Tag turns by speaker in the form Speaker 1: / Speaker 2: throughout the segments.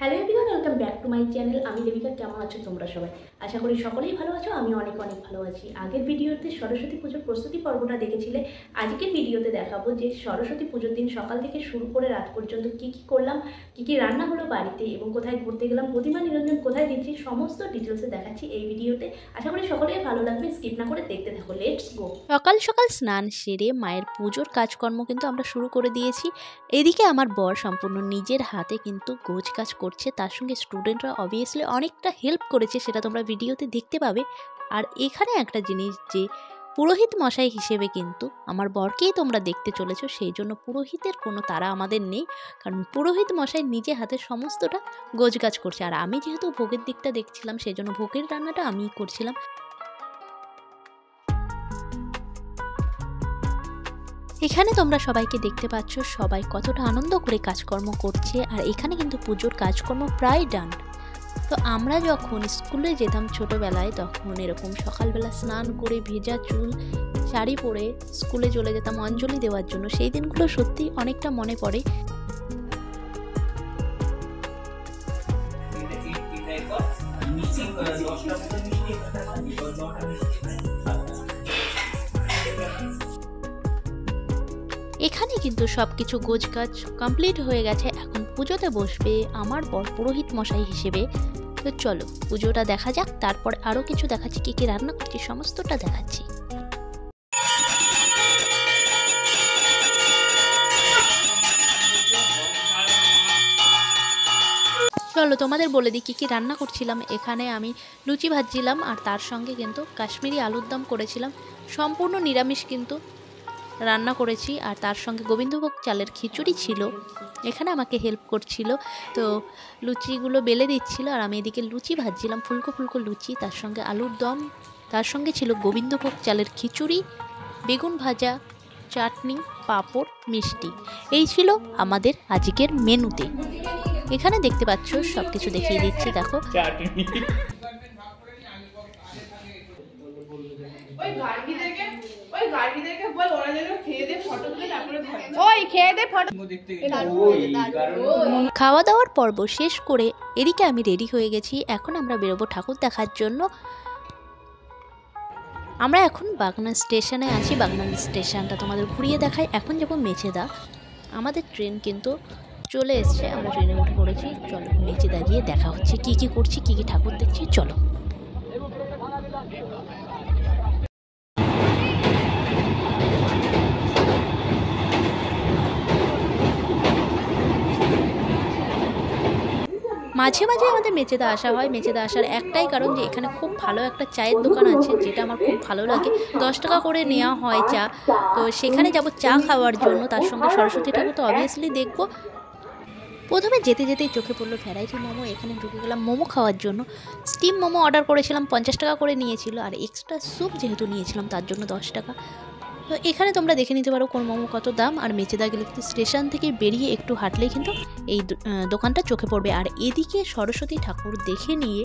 Speaker 1: Hello everyone, welcome back to my channel. আমি দেবিকা। কেমন আছো তোমরা সবাই? আশা করি সকলেই ভালো আছো। আমি অনেক ভালো আছি। আগের ভিডিওতে সরস্বতী পুজোর প্রস্তুতি পর্বটা দেখেছিলে। আজকের ভিডিওতে দেখাবো যে সরস্বতী পুজোর দিন সকাল থেকে শুরু করে রাত পর্যন্ত কি করলাম, কি রান্না হলো বাড়িতে এবং কোথায় ঘুরতে গেলাম, প্রতিমা নিরঞ্জন কোথায় দিচ্ছি, সমস্ত ডিটেলসে দেখাচ্ছি এই ভিডিওতে। আশা করি সকলেই ভালো লাগবে। স্কিপ না করে দেখতে থাকো। Let's go.
Speaker 2: সকাল সকাল স্নান সেরে মায়ের পুজোর কাজকর্ম কিন্তু আমরা শুরু করে দিয়েছি। এদিকে আমার বর সম্পূর্ণ নিজের হাতে কিন্তু গোছ কাজ করছে, তার সঙ্গে স্টুডেন্টরা অবভিয়াসলি অনেকটা হেল্প করেছে, সেটা তোমরা ভিডিওতে দেখতে পাবে। আর এখানে একটা জিনিস, যে পুরোহিত মশাই হিসেবে কিন্তু আমার বরকেই তোমরা দেখতে চলেছো, সেই জন্য পুরোহিতের কোনো তাড়া আমাদের নেই, কারণ পুরোহিত মশাই নিজে হাতে সমস্তটা গোছ কাজ করছে। আর আমি যেহেতু ভোগের দিকটা দেখছিলাম, সেই জন্য ভোগের রান্নাটা আমিই করছিলাম। এখানে তোমরা সবাইকে দেখতে পাচ্ছ সবাই কতটা আনন্দ করে কাজকর্ম করছে। আর এখানে কিন্তু পুজোর কাজকর্ম প্রায় ডান। তো আমরা যখন স্কুলে যেতাম ছোটোবেলায়, তখন এরকম সকালবেলা স্নান করে ভেজা চুল শাড়ি পরে স্কুলে চলে যেতাম অঞ্জলি দেওয়ার জন্য। সেই দিনগুলো সত্যি অনেকটা মনে পড়ে। এখানে কিন্তু সব কিছু গোছগাছ কমপ্লিট হয়ে গেছে। এখন পুজোতে বসবে আমার বর পুরোহিত মশাই হিসেবে। তো চলো পুজোটা দেখা যাক, তারপর আরও কিছু দেখাচ্ছি, কী কী রান্না করছি সমস্তটা দেখাচ্ছি। চলো তোমাদের বলে দিই কী কী রান্না করছিলাম। এখানে আমি লুচি ভাজছিলাম, আর তার সঙ্গে কিন্তু কাশ্মীরি আলুর দম করেছিলাম। সম্পূর্ণ নিরামিষ কিন্তু রান্না করেছি। আর তার সঙ্গে গোবিন্দভোগ চালের খিচুড়ি ছিল। এখানে আমাকে হেল্প করছিল, তো লুচিগুলো বেলে দিচ্ছিল, আর আমি এদিকে লুচি ভাজছিলাম, ফুলকো ফুলকো লুচি, তার সঙ্গে আলুর দম, তার সঙ্গে ছিল গোবিন্দভোগ চালের খিচুড়ি, বেগুন ভাজা, চাটনি, পাঁপড়, মিষ্টি। এই ছিল আমাদের আজকের মেনুতে। এখানে দেখতে পাচ্ছ সব কিছু দেখিয়ে দিচ্ছি, দেখো। খাওয়া দাওয়ার পর্ব শেষ করে এদিকে আমি রেডি হয়ে গেছি। এখন আমরা বেরোবো ঠাকুর দেখার জন্য। আমরা এখন বাগনা স্টেশনে আছি। বাগনা স্টেশনটা তোমাদের ঘুরিয়ে দেখাই। এখন যাবো মেচেদা। আমাদের ট্রেন কিন্তু চলে এসছে, আমরা ট্রেনে উঠে পড়েছি। চলো মেচেদা গিয়ে দেখা হচ্ছে, কি কি করছি, কি কি ঠাকুর দেখছি, চলো। মাঝে মাঝে আমাদের মেচেদা আসা হয়। মেচেদা আসার একটাই কারণ, যে এখানে খুব ভালো একটা চায়ের দোকান আছে, যেটা আমার খুব ভালো লাগে। 10 টাকা করে নেওয়া হয় চা। তো সেখানে যাব চা খাওয়ার জন্য, তার সঙ্গে সরস্বতী ঠাকুর তো অবভিয়াসলি দেখবো। প্রথমে যেতে যেতেই চোখে পড়লো ভ্যারাইটি মোমো। এখানে ঢুকে গেলাম মোমো খাওয়ার জন্য। স্টিম মোমো অর্ডার করেছিলাম, 50 টাকা করে নিয়েছিল, আর এক্সট্রা স্যুপ যেহেতু নিয়েছিলাম তার জন্য 10 টাকা। তো এখানে তোমরা দেখে নিতে পারো কোন মোমো কত দাম। আর মেচেদা গেলে কিন্তু স্টেশন থেকে বেরিয়ে একটু হাঁটলেই কিন্তু এই দোকানটা চোখে পড়বে। আর এদিকে সরস্বতী ঠাকুর দেখে নিয়ে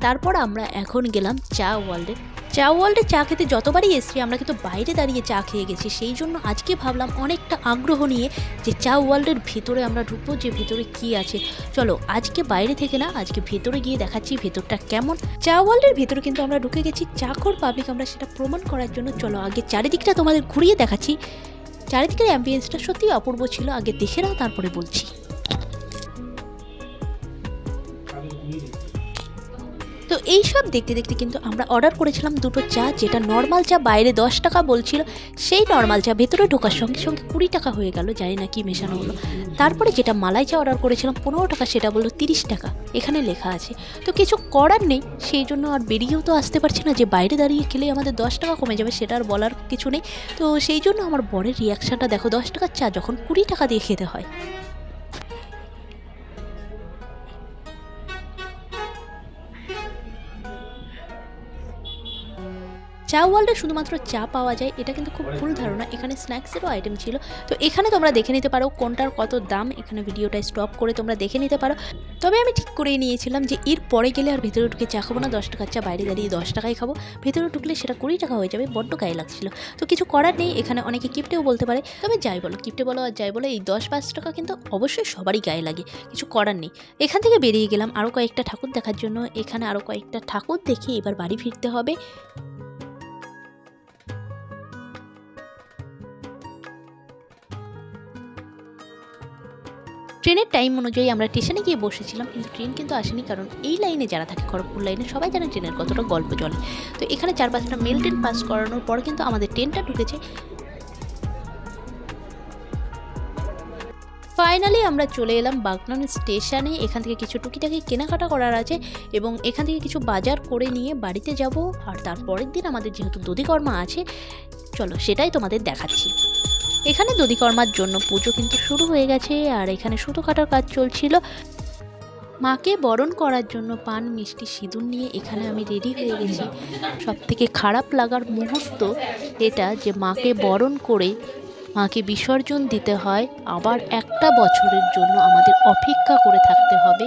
Speaker 2: তারপর আমরা এখন গেলাম চা ওয়ার্ল্ডে। চা ওয়ার্ল্ডে চা খেতে যতবারই এসছি আমরা কিন্তু বাইরে দাঁড়িয়ে চা খেয়ে গেছি। সেই জন্য আজকে ভাবলাম অনেকটা আগ্রহ নিয়ে যে চা ওয়ার্ল্ডের ভিতরে আমরা ঢুকবো, যে ভিতরে কি আছে। চলো আজকে বাইরে থেকে না, আজকে ভেতরে গিয়ে দেখাচ্ছি ভেতরটা কেমন। চা ওয়ার্ল্ডের ভেতরে কিন্তু আমরা ঢুকে গেছি। চাখর পাবলিক আমরা সেটা প্রমাণ করার জন্য। চলো আগে চারিদিকটা তোমাদের ঘুরিয়ে দেখাচ্ছি। চারিদিকের অ্যাম্বিয়েন্সটা সত্যিই অপূর্ব ছিল। আগে দেখে নাও, তারপরে বলছি। তো এইসব দেখতে দেখতে কিন্তু আমরা অর্ডার করেছিলাম দুটো চা, যেটা নর্মাল চা বাইরে 10 টাকা বলছিল, সেই নর্মাল চা ভেতরে ঢোকার সঙ্গে সঙ্গে 20 টাকা হয়ে গেল, জানি না কি মেশানো হলো। তারপরে যেটা মালাই চা অর্ডার করেছিলাম 15 টাকা, সেটা বললো 30 টাকা, এখানে লেখা আছে। তো কিছু করার নেই, সেই জন্য আর বেরিয়েও তো আসতে পারছি না, যে বাইরে দাঁড়িয়ে খেলে আমাদের 10 টাকা কমে যাবে, সেটা আর বলার কিছু নেই। তো সেই জন্য আমার বরের রিয়াকশানটা দেখো, 10 টাকার চা যখন 20 টাকা দিয়ে খেতে হয়। চা ওয়ার্ল্ডে শুধুমাত্র চা পাওয়া যায় এটা কিন্তু খুব ভুল ধারণা, এখানে স্ন্যাক্সেরও আইটেম ছিল। তো এখানে তোমরা দেখে নিতে পারো কোনটার কত দাম, এখানে ভিডিওটা স্টপ করে তোমরা দেখে নিতে পারো। তবে আমি ঠিক করেই নিয়েছিলাম যে এর পরে গেলে আর ভেতরে ঢুকে চা খাবো না, 10 টাকার চা বাইরে দাঁড়িয়ে 10 টাকায় খাবো, ভেতরে ঢুকলে সেটা 20 টাকা হয়ে যাবে, বড্ড গায়ে লাগছিল। তো কিছু করার নেই, এখানে অনেকে কিপ্টেও বলতে পারে, তবে যাই বলো কিপ্টে বলো আর যাই বলো এই 10-5 টাকা কিন্তু অবশ্যই সবারই গায়ে লাগে, কিছু করার নেই। এখান থেকে বেরিয়ে গেলাম আরও কয়েকটা ঠাকুর দেখার জন্য, এখানে আরও কয়েকটা ঠাকুর দেখে এবার বাড়ি ফিরতে হবে। ট্রেনের টাইম অনুযায়ী আমরা স্টেশনে গিয়ে বসেছিলাম, কিন্তু ট্রেন কিন্তু আসেনি, কারণ এই লাইনে যারা থাকে খড়গপুর লাইনে সবাই জানে ট্রেনের কতটা গল্প চলে। তো এখানে 4-5টা মেল ট্রেন পাস করানোর পর কিন্তু আমাদের ট্রেনটা ঢুকেছে। ফাইনালি আমরা চলে এলাম বাগনান স্টেশনে, এখান থেকে কিছু টুকিটাকি কেনাকাটা করার আছে এবং এখান থেকে কিছু বাজার করে নিয়ে বাড়িতে যাব। আর তারপরের দিন আমাদের যেহেতু দধিকর্মা আছে, চলো সেটাই তোমাদের দেখাচ্ছি। এখানে দধিকর্মার জন্য পুজো কিন্তু শুরু হয়ে গেছে, আর এখানে সুতো কাটার কাজ চলছিল। মাকে বরণ করার জন্য পান মিষ্টি সিঁদুর নিয়ে এখানে আমি রেডি হয়ে গেছি। সবথেকে খারাপ লাগার মুহূর্ত এটা যে মাকে বরণ করে মাকে বিসর্জন দিতে হয়, আবার একটা বছরের জন্য আমাদের অপেক্ষা করে থাকতে হবে।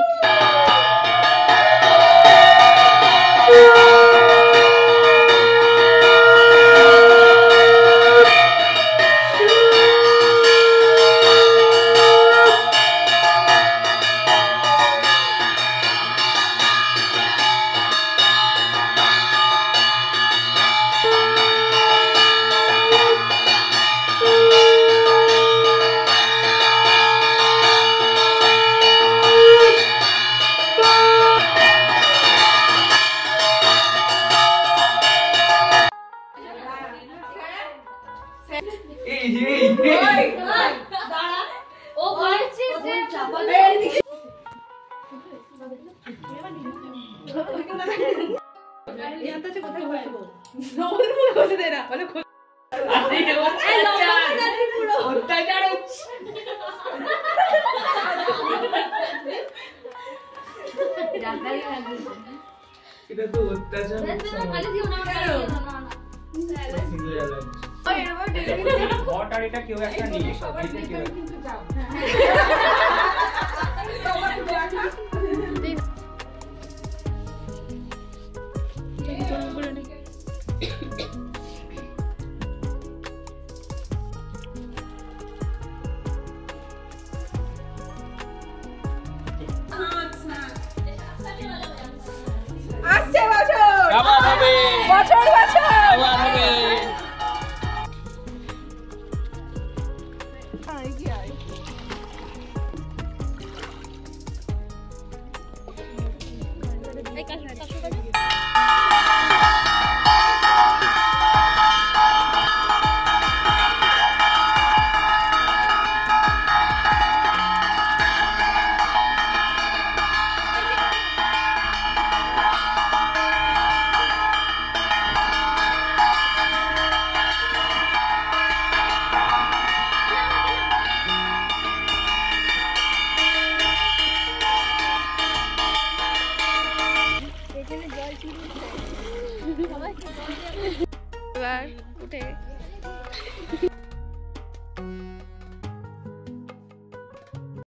Speaker 3: এটা তো অত্যাচার আর এটা কেউ একটা নিয়ে
Speaker 4: আসছে বছর
Speaker 3: আবার হবে,
Speaker 4: বছর বছর
Speaker 3: আবার হবে।
Speaker 4: এবার উঠে